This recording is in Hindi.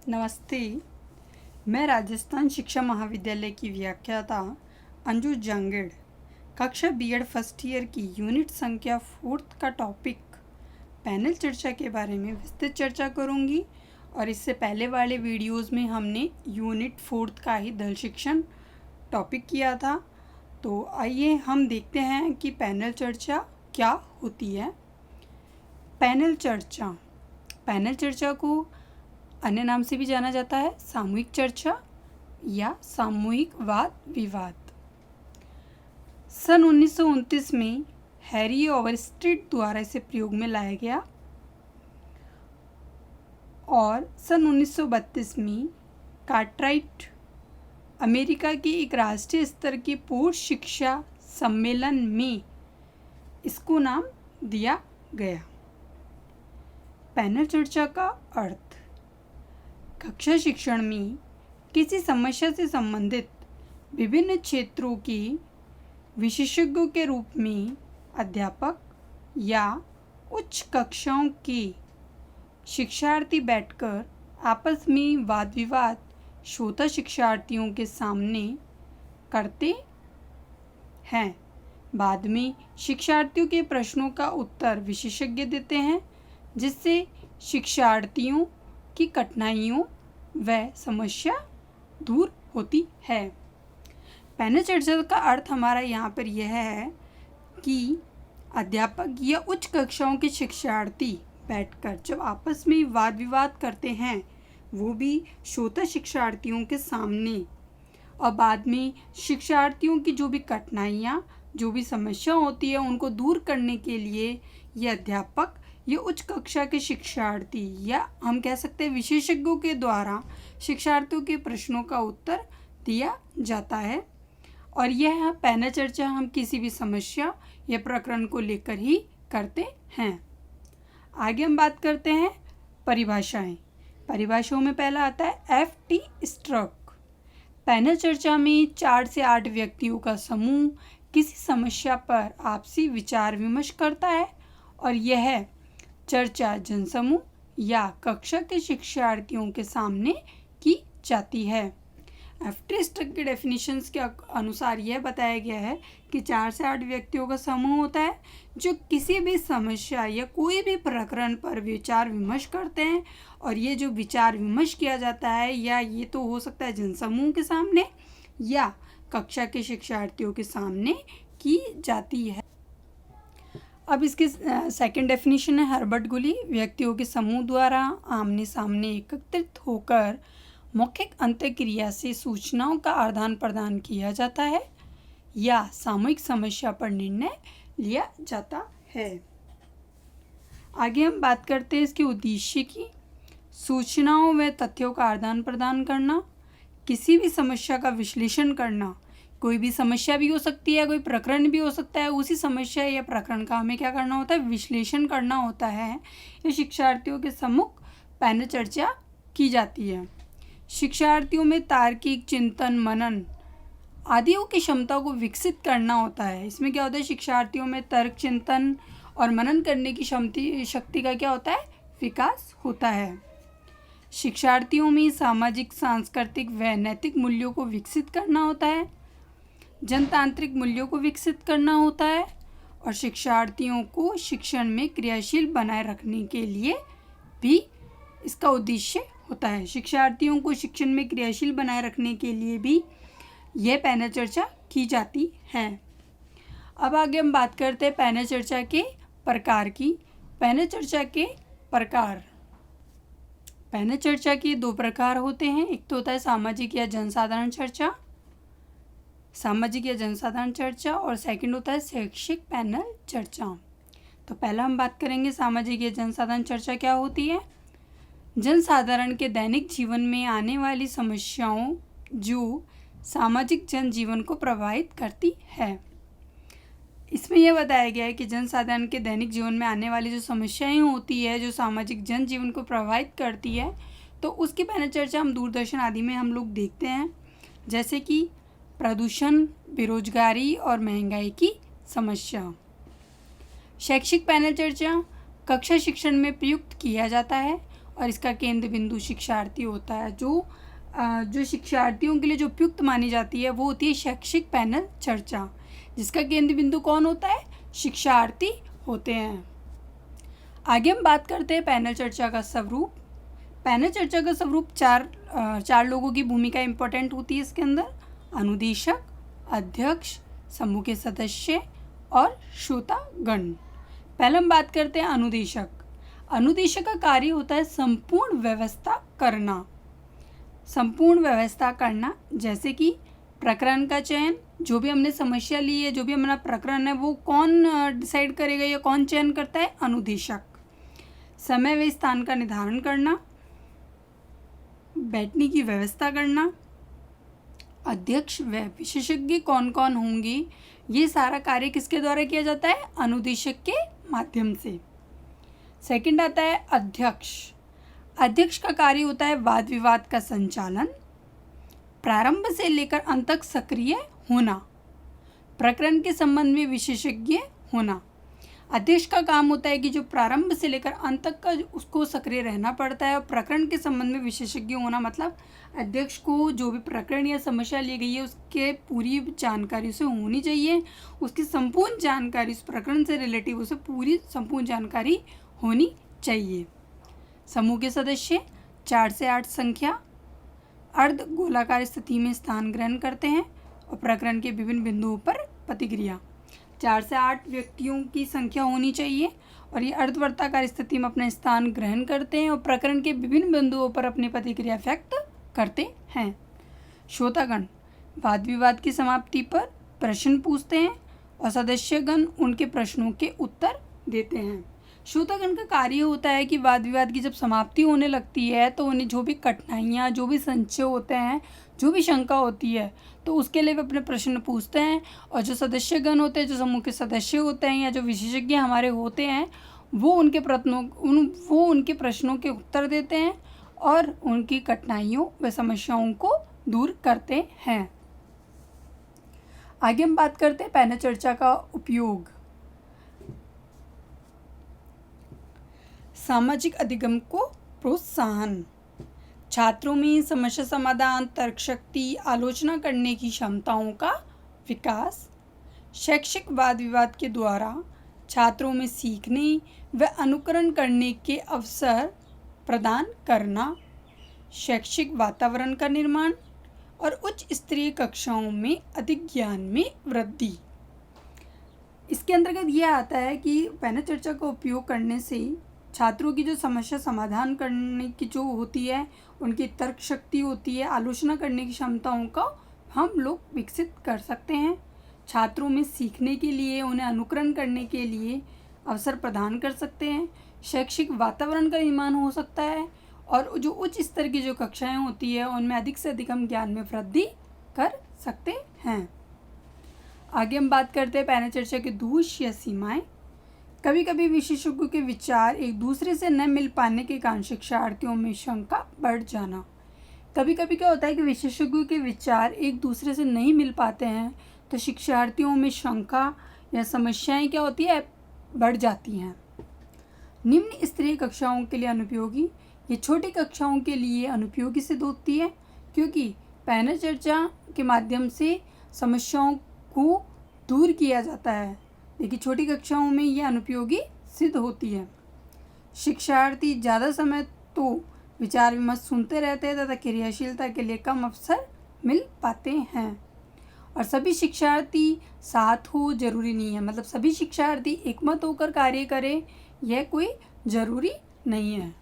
नमस्ते। मैं राजस्थान शिक्षा महाविद्यालय की व्याख्याता अंजू जांगेड़ कक्षा बीएड फर्स्ट ईयर की यूनिट संख्या 4 का टॉपिक पैनल चर्चा के बारे में विस्तृत चर्चा करूंगी। और इससे पहले वाले वीडियोस में हमने यूनिट 4 का ही दल शिक्षण टॉपिक किया था। तो आइए हम देखते हैं कि पैनल चर्चा क्या होती है। पैनल चर्चा को अन्य नाम से भी जाना जाता है सामूहिक चर्चा या सामूहिक वाद विवाद। सन 1929 में हैरी ओवरस्ट्रीट द्वारा इसे प्रयोग में लाया गया और सन 1932 में कार्टराइट अमेरिका के एक राष्ट्रीय स्तर के पूर्ण शिक्षा सम्मेलन में इसको नाम दिया गया। पैनल चर्चा का अर्थ कक्षा शिक्षण में किसी समस्या से संबंधित विभिन्न क्षेत्रों के विशेषज्ञों के रूप में अध्यापक या उच्च कक्षाओं के शिक्षार्थी बैठकर आपस में वाद विवाद श्रोता शिक्षार्थियों के सामने करते हैं। बाद में शिक्षार्थियों के प्रश्नों का उत्तर विशेषज्ञ देते हैं, जिससे शिक्षार्थियों की कठिनाइयों व समस्या दूर होती है। पैनल चर्चा का अर्थ हमारा यहाँ पर यह है कि अध्यापक या उच्च कक्षाओं के शिक्षार्थी बैठकर जब आपस में वाद विवाद करते हैं, वो भी श्रोता शिक्षार्थियों के सामने, और बाद में शिक्षार्थियों की जो भी कठिनाइयाँ जो भी समस्या होती है उनको दूर करने के लिए ये अध्यापक ये उच्च कक्षा के शिक्षार्थी या हम कह सकते हैं विशेषज्ञों के द्वारा शिक्षार्थियों के प्रश्नों का उत्तर दिया जाता है। और यह पैनल चर्चा हम किसी भी समस्या या प्रकरण को लेकर ही करते हैं। आगे हम बात करते हैं परिभाषाओं में पहला आता है FT स्ट्रक। पैनल चर्चा में 4 से 8 व्यक्तियों का समूह किसी समस्या पर आपसी विचार विमर्श करता है और यह चर्चा जनसमूह या कक्षा के शिक्षार्थियों के सामने की जाती है। एफटी स्ट्रक के डेफिनेशंस के अनुसार यह बताया गया है कि 4 से 8 व्यक्तियों का समूह होता है जो किसी भी समस्या या कोई भी प्रकरण पर विचार विमर्श करते हैं, और ये जो विचार विमर्श किया जाता है या ये तो हो सकता है जनसमूह के सामने या कक्षा के शिक्षार्थियों के सामने की जाती है। अब इसकी सेकंड डेफिनेशन है हर्बर्ट गुली। व्यक्तियों के समूह द्वारा आमने सामने एकत्रित होकर मौखिक अंतःक्रिया से सूचनाओं का आदान प्रदान किया जाता है या सामूहिक समस्या पर निर्णय लिया जाता है। आगे हम बात करते हैं इसके उद्देश्य की। सूचनाओं व तथ्यों का आदान प्रदान करना, किसी भी समस्या का विश्लेषण करना। कोई भी समस्या भी हो सकती है, कोई प्रकरण भी हो सकता है, उसी समस्या या प्रकरण का हमें क्या करना होता है, विश्लेषण करना होता है। ये शिक्षार्थियों के सम्मुख पैनल चर्चा की जाती है। शिक्षार्थियों में तार्किक चिंतन मनन आदियों की क्षमता को विकसित करना होता है। इसमें क्या होता है, शिक्षार्थियों में तर्क चिंतन और मनन करने की शक्ति का क्या होता है, विकास होता है। शिक्षार्थियों में सामाजिक सांस्कृतिक व नैतिक मूल्यों को विकसित करना होता है, जनतांत्रिक मूल्यों को विकसित करना होता है, और शिक्षार्थियों को शिक्षण में क्रियाशील बनाए रखने के लिए भी इसका उद्देश्य होता है। शिक्षार्थियों को शिक्षण में क्रियाशील बनाए रखने के लिए भी यह पैनल चर्चा की जाती है। अब आगे हम बात करते हैं पैनल चर्चा के प्रकार की। पैनल चर्चा के प्रकार, पैनल चर्चा के 2 प्रकार होते हैं। एक तो होता है सामाजिक या जनसाधारण चर्चा और सेकंड होता है शैक्षिक पैनल चर्चा। तो पहला हम बात करेंगे सामाजिक या जनसाधारण चर्चा क्या होती है। जनसाधारण के दैनिक जीवन में आने वाली समस्याओं जो सामाजिक जनजीवन को प्रभावित करती है। इसमें यह बताया गया है कि जनसाधारण के दैनिक जीवन में आने वाली जो समस्याएं होती है जो सामाजिक जनजीवन को प्रभावित करती है, तो उसकी पैनल चर्चा हम दूरदर्शन आदि में हम लोग देखते हैं, जैसे कि प्रदूषण, बेरोजगारी और महंगाई की समस्या। शैक्षिक पैनल चर्चा कक्षा शिक्षण में प्रयुक्त किया जाता है और इसका केंद्र बिंदु शिक्षार्थी होता है। जो शिक्षार्थियों के लिए जो उपयुक्त मानी जाती है वो होती है शैक्षिक पैनल चर्चा, जिसका केंद्र बिंदु कौन होता है? शिक्षार्थी होते हैं। आगे हम बात करते हैं पैनल चर्चा का स्वरूप। पैनल चर्चा का स्वरूप चार लोगों की भूमिका इम्पोर्टेंट होती है इसके अंदर: अनुदेशक, अध्यक्ष, समूह के सदस्य और श्रोतागण। पहले हम बात करते हैं अनुदेशक। अनुदेशक का कार्य होता है संपूर्ण व्यवस्था करना। संपूर्ण व्यवस्था करना जैसे कि प्रकरण का चयन, जो भी हमने समस्या ली है, जो भी हमारा प्रकरण है, वो कौन डिसाइड करेगा या कौन चयन करता है? अनुदेशक। समय व स्थान का निर्धारण करना, बैठने की व्यवस्था करना, अध्यक्ष व विशेषज्ञ कौन कौन होंगे, ये सारा कार्य किसके द्वारा किया जाता है? अनुदेशक के माध्यम से। सेकंड आता है अध्यक्ष। अध्यक्ष का कार्य होता है वाद विवाद का संचालन, प्रारंभ से लेकर अंत तक सक्रिय होना, प्रकरण के संबंध में विशेषज्ञ होना। अध्यक्ष का काम होता है कि जो प्रारंभ से लेकर अंत तक का उसको सक्रिय रहना पड़ता है, और प्रकरण के संबंध में विशेषज्ञ होना मतलब अध्यक्ष को जो भी प्रकरण या समस्या ली गई है उसके पूरी जानकारी उसे होनी चाहिए, उसकी संपूर्ण जानकारी, उस प्रकरण से रिलेटिव उसे पूरी संपूर्ण जानकारी होनी चाहिए। समूह के सदस्य 4 से 8 संख्या अर्ध गोलाकार स्थिति में स्थान ग्रहण करते हैं और प्रकरण के विभिन्न बिंदुओं पर प्रतिक्रिया। 4 से 8 व्यक्तियों की संख्या होनी चाहिए और ये अर्धवर्ताकार स्थिति में अपना स्थान ग्रहण करते हैं और प्रकरण के विभिन्न बिंदुओं पर अपनी प्रतिक्रिया व्यक्त करते हैं। श्रोतागण वाद विवाद की समाप्ति पर प्रश्न पूछते हैं और सदस्यगण उनके प्रश्नों के उत्तर देते हैं। श्रोतागण का कार्य होता है कि वाद विवाद की जब समाप्ति होने लगती है तो उन्हें जो भी कठिनाइयाँ, जो भी संशय होते हैं, जो भी शंका होती है, तो उसके लिए वे अपने प्रश्न पूछते हैं और जो सदस्यगण होते हैं, जो समूह के सदस्य होते हैं या जो विशेषज्ञ हमारे होते हैं, वो उनके प्रश्नों के उत्तर देते हैं और उनकी कठिनाइयों व समस्याओं को दूर करते हैं। आगे हम बात करते हैं पैनल चर्चा का उपयोग। सामाजिक अधिगम को प्रोत्साहन, छात्रों में समस्या समाधान, तर्क शक्ति, आलोचना करने की क्षमताओं का विकास, शैक्षिक वाद विवाद के द्वारा छात्रों में सीखने व अनुकरण करने के अवसर प्रदान करना, शैक्षिक वातावरण का निर्माण और उच्च स्तरीय कक्षाओं में अधिक ज्ञान में वृद्धि। इसके अंतर्गत यह आता है कि पैनल चर्चा का उपयोग करने से छात्रों की जो समस्या समाधान करने की जो होती है, उनकी तर्क शक्ति होती है, आलोचना करने की क्षमताओं का हम लोग विकसित कर सकते हैं। छात्रों में सीखने के लिए, उन्हें अनुकरण करने के लिए अवसर प्रदान कर सकते हैं। शैक्षिक वातावरण का निर्माण हो सकता है और जो उच्च स्तर की जो कक्षाएं होती है उनमें अधिक से अधिक हम ज्ञान में वृद्धि कर सकते हैं। आगे हम बात करते हैं पैनल चर्चा के दोष या सीमाएं। कभी कभी विशेषज्ञों के विचार एक दूसरे से न मिल पाने के कारण शिक्षार्थियों में शंका बढ़ जाना। कभी कभी क्या होता है कि विशेषज्ञों के विचार एक दूसरे से नहीं मिल पाते हैं तो शिक्षार्थियों में शंका या समस्याएं क्या होती है, बढ़ जाती हैं। निम्न स्तरीय कक्षाओं के लिए अनुपयोगी, ये छोटी कक्षाओं के लिए अनुपयोगी सिद्ध होती है क्योंकि पैनल चर्चा के माध्यम से समस्याओं को दूर किया जाता है, लेकिन छोटी कक्षाओं में ये अनुपयोगी सिद्ध होती है। शिक्षार्थी ज़्यादा समय तो विचार विमर्श सुनते रहते हैं तथा क्रियाशीलता के लिए कम अवसर मिल पाते हैं। और सभी शिक्षार्थी साथ हो जरूरी नहीं है, मतलब सभी शिक्षार्थी एकमत होकर कार्य करें यह कोई ज़रूरी नहीं है।